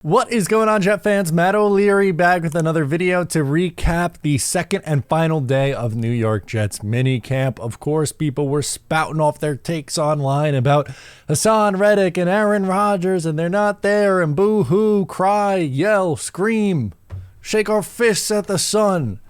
What is going on, Jet fans? Matt O'Leary back with another video to recap the second and final day of New York Jets mini camp. Of course, people were spouting off their takes online about Hassan Reddick and Aaron Rodgers, and they're not there, and boo-hoo, cry, yell, scream, shake our fists at the sun.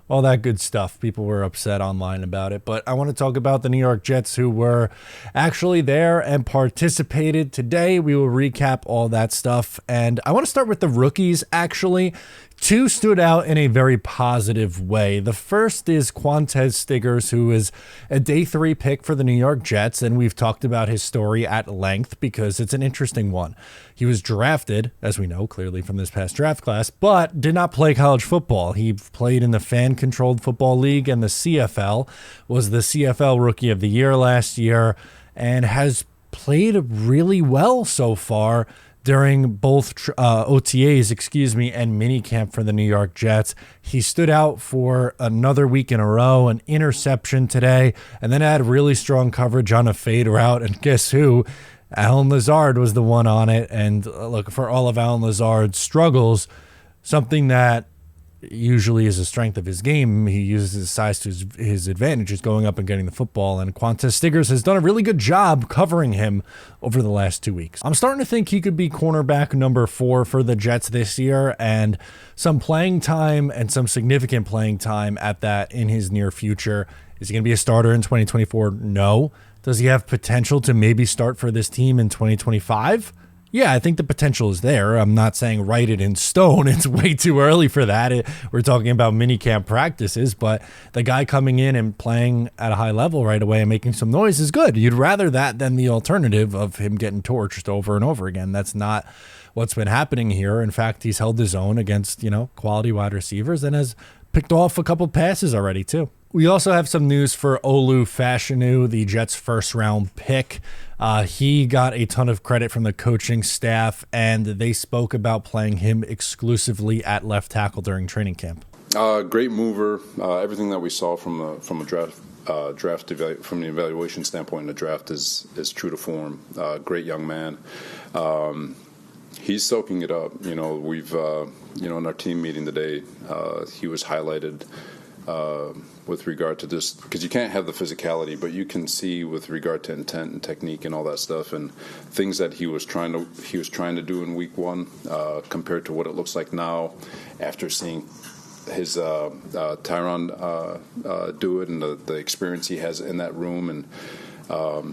All that good stuff. People were upset online about it, but I want to talk about the New York Jets who were actually there and participated today. We will recap all that stuff, and I want to start with the rookies, actually. Two stood out in a very positive way. The first is Quantez Stiggers, who is a day 3 pick for the New York Jets, and we've talked about his story at length because it's an interesting one. He was drafted, as we know clearly from this past draft class, but did not play college football. He played in the fan-controlled football league and the CFL, was the CFL Rookie of the Year last year, and has played really well so far during both OTAs, and minicamp for the New York Jets. He stood out for another week in a row, an interception today, and then had really strong coverage on a fade route. And guess who? Allen Lazard was the one on it. And look, for all of Allen Lazard's struggles, something that usually is a strength of his game, he uses his size to his advantage, is going up and getting the football, and Quantez Stiggers has done a really good job covering him over the last 2 weeks. I'm starting to think he could be cornerback number 4 for the Jets this year, and some playing time and some significant playing time at that in his near future. Is he going to be a starter in 2024? No. Does he have potential to maybe start for this team in 2025? Yeah, I think the potential is there. I'm not saying write it in stone. It's way too early for that. We're talking about minicamp practices, but the guy coming in and playing at a high level right away and making some noise is good. You'd rather that than the alternative of him getting torched over and over again. That's not what's been happening here. In fact, he's held his own against, quality wide receivers and has picked off a couple passes already too. We also have some news for Olu Fashanu, the Jets' first-round pick. He got a ton of credit from the coaching staff, and they spoke about playing him exclusively at left tackle during training camp. Great mover. Everything that we saw from a draft from the evaluation standpoint in the draft is true to form. Great young man. He's soaking it up. We've in our team meeting today, he was highlighted with regard to this, because you can't have the physicality, but you can see with regard to intent and technique and all that stuff, and things that he was trying to do in week 1 compared to what it looks like now after seeing his Tyron do it and the experience he has in that room. And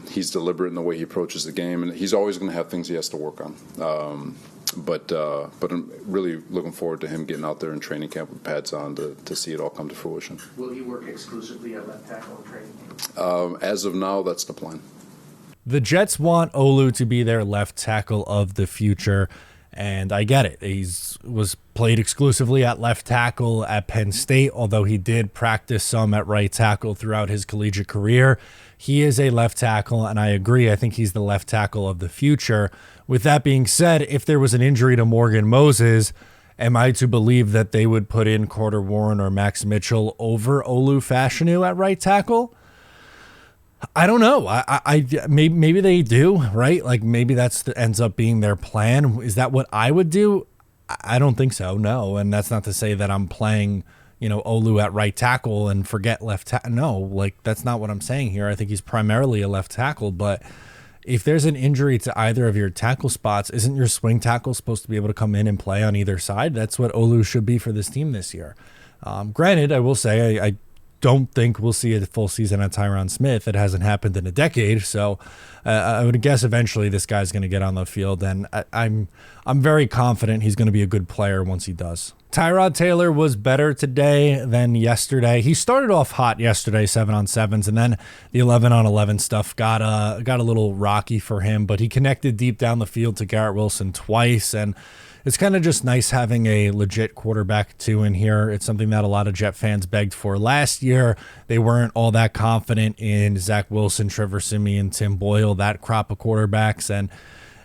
he's deliberate in the way he approaches the game, and he's always going to have things he has to work on. But I'm really looking forward to him getting out there in training camp with pads on to see it all come to fruition. Will he work exclusively at left tackle in training camp? As of now, that's the plan. The Jets want Olu to be their left tackle of the future, and I get it. He was played exclusively at left tackle at Penn State, although he did practice some at right tackle throughout his collegiate career. He is a left tackle, and I agree. I think he's the left tackle of the future. With that being said, if there was an injury to Morgan Moses, am I to believe that they would put in Carter Warren or Max Mitchell over Olu Fashanu at right tackle? I don't know. Maybe they do, right? Like maybe ends up being their plan. Is that what I would do? I don't think so, no. And that's not to say that I'm playing Olu at right tackle and forget left tackle. No, like that's not what I'm saying here. I think he's primarily a left tackle, but if there's an injury to either of your tackle spots, isn't your swing tackle supposed to be able to come in and play on either side? That's what Olu should be for this team this year. Granted, I will say I don't think we'll see a full season at Tyron Smith. It hasn't happened in a decade, so I would guess eventually this guy's going to get on the field, and I'm very confident he's going to be a good player once he does. Tyrod Taylor was better today than yesterday. He started off hot yesterday, 7-on-7s, and then the 11-on-11 stuff got a little rocky for him, but he connected deep down the field to Garrett Wilson twice, and it's kind of just nice having a legit quarterback too in here. It's something that a lot of Jet fans begged for last year. They weren't all that confident in Zach Wilson, Trevor Siemian, Tim Boyle, that crop of quarterbacks, and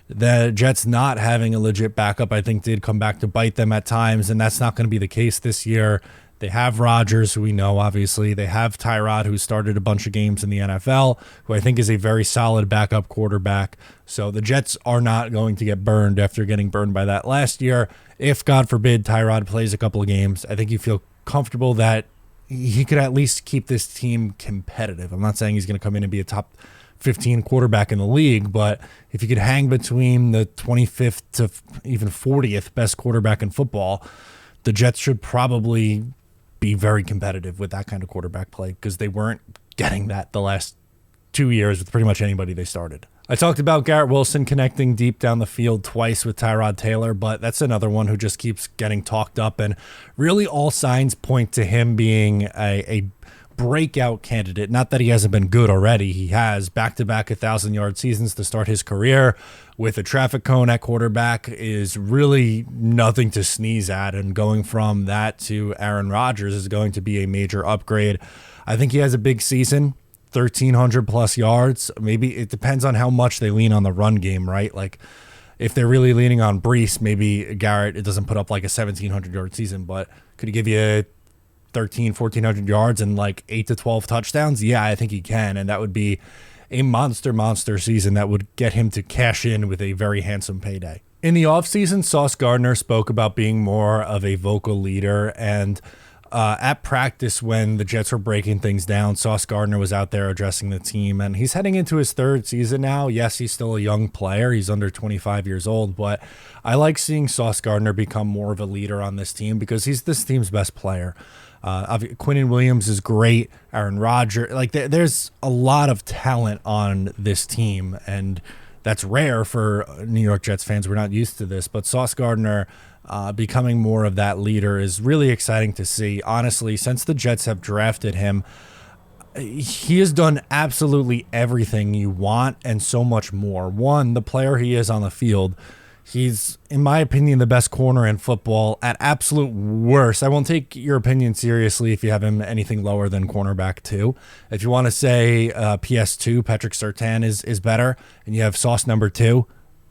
the Jets not having a legit backup, I think, did come back to bite them at times, and that's not going to be the case this year. They have Rodgers, who we know, obviously. They have Tyrod, who started a bunch of games in the NFL, who I think is a very solid backup quarterback. So the Jets are not going to get burned after getting burned by that last year. If, God forbid, Tyrod plays a couple of games, I think you feel comfortable that he could at least keep this team competitive. I'm not saying he's going to come in and be a top 15 quarterback in the league, but if you could hang between the 25th to even 40th best quarterback in football, the Jets should probably be very competitive with that kind of quarterback play, because they weren't getting that the last 2 years with pretty much anybody they started. I talked about Garrett Wilson connecting deep down the field twice with Tyrod Taylor, but that's another one who just keeps getting talked up, and really all signs point to him being a breakout candidate. Not that he hasn't been good already. He has back-to-back 1,000-yard seasons to start his career with a traffic cone at quarterback is really nothing to sneeze at, and going from that to Aaron Rodgers is going to be a major upgrade. I think he has a big season, 1,300 plus yards. Maybe it depends on how much they lean on the run game, right? Like if they're really leaning on Brees, maybe Garrett, it doesn't put up like a 1,700-yard season, but could he give you 1,400 yards and like 8 to 12 touchdowns? Yeah, I think he can, and that would be a monster season that would get him to cash in with a very handsome payday. In the offseason, Sauce Gardner spoke about being more of a vocal leader, and at practice when the Jets were breaking things down, Sauce Gardner was out there addressing the team, and he's heading into his third season now. Yes, he's still a young player. He's under 25 years old, but I like seeing Sauce Gardner become more of a leader on this team because he's this team's best player. Quinnen Williams is great. Aaron Rodgers, like there's a lot of talent on this team, and that's rare for New York Jets fans. We're not used to this, but Sauce Gardner becoming more of that leader is really exciting to see. Honestly, since the Jets have drafted him, he has done absolutely everything you want and so much more. One, the player he is on the field. He's, in my opinion, the best corner in football. At absolute worst, I won't take your opinion seriously if you have him anything lower than cornerback 2. If you want to say PS2, Patrick Surtain is better, and you have Sauce number 2,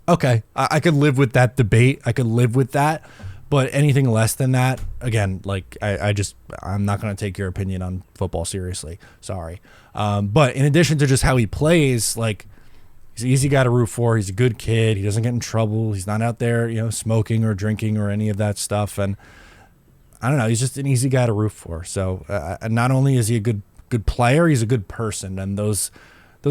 okay, I could live with that debate. I could live with that. But anything less than that, again, like I'm not going to take your opinion on football seriously. Sorry. But in addition to just how he plays, like, he's an easy guy to root for. He's a good kid. He doesn't get in trouble. He's not out there, smoking or drinking or any of that stuff. And I don't know. He's just an easy guy to root for. So not only is he a good player, he's a good person. And those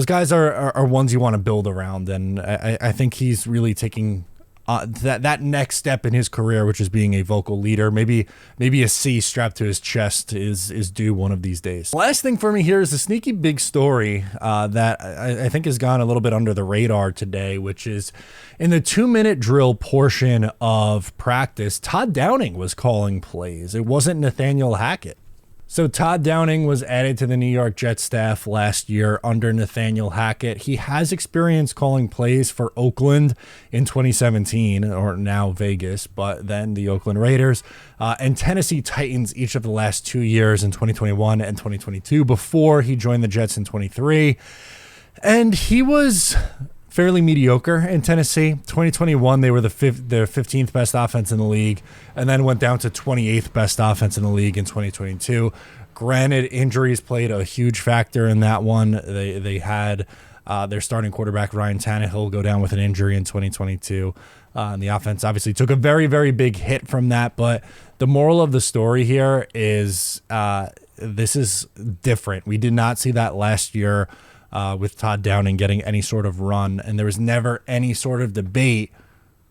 guys are ones you want to build around. And I think he's really taking that next step in his career, which is being a vocal leader. Maybe a C strapped to his chest is due one of these days. Last thing for me here is a sneaky big story that I think has gone a little bit under the radar today, which is in the 2-minute drill portion of practice, Todd Downing was calling plays. It wasn't Nathaniel Hackett. So Todd Downing was added to the New York Jets staff last year under Nathaniel Hackett. He has experience calling plays for Oakland in 2017, or now Vegas, but then the Oakland Raiders, and Tennessee Titans each of the last 2 years in 2021 and 2022 before he joined the Jets in 23. And he was fairly mediocre in Tennessee. 2021, they were their 15th best offense in the league, and then went down to 28th best offense in the league in 2022. Granted, injuries played a huge factor in that one. They had their starting quarterback, Ryan Tannehill, go down with an injury in 2022. And the offense obviously took a very, very big hit from that. But the moral of the story here is this is different. We did not see that last year with Todd Downing getting any sort of run, and there was never any sort of debate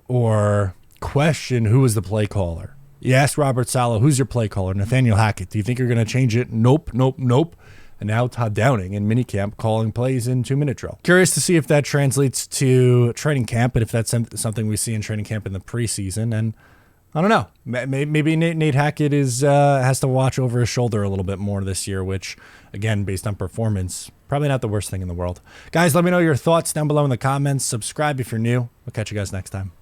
or question who was the play caller. You asked Robert Saleh, who's your play caller? Nathaniel Hackett. Do you think you're going to change it? Nope. And now Todd Downing in minicamp calling plays in 2-minute drill. Curious to see if that translates to training camp, and if that's something we see in training camp in the preseason. And I don't know. Maybe Nate Hackett has to watch over his shoulder a little bit more this year, which, again, based on performance, probably not the worst thing in the world. Guys, let me know your thoughts down below in the comments. Subscribe if you're new. We'll catch you guys next time.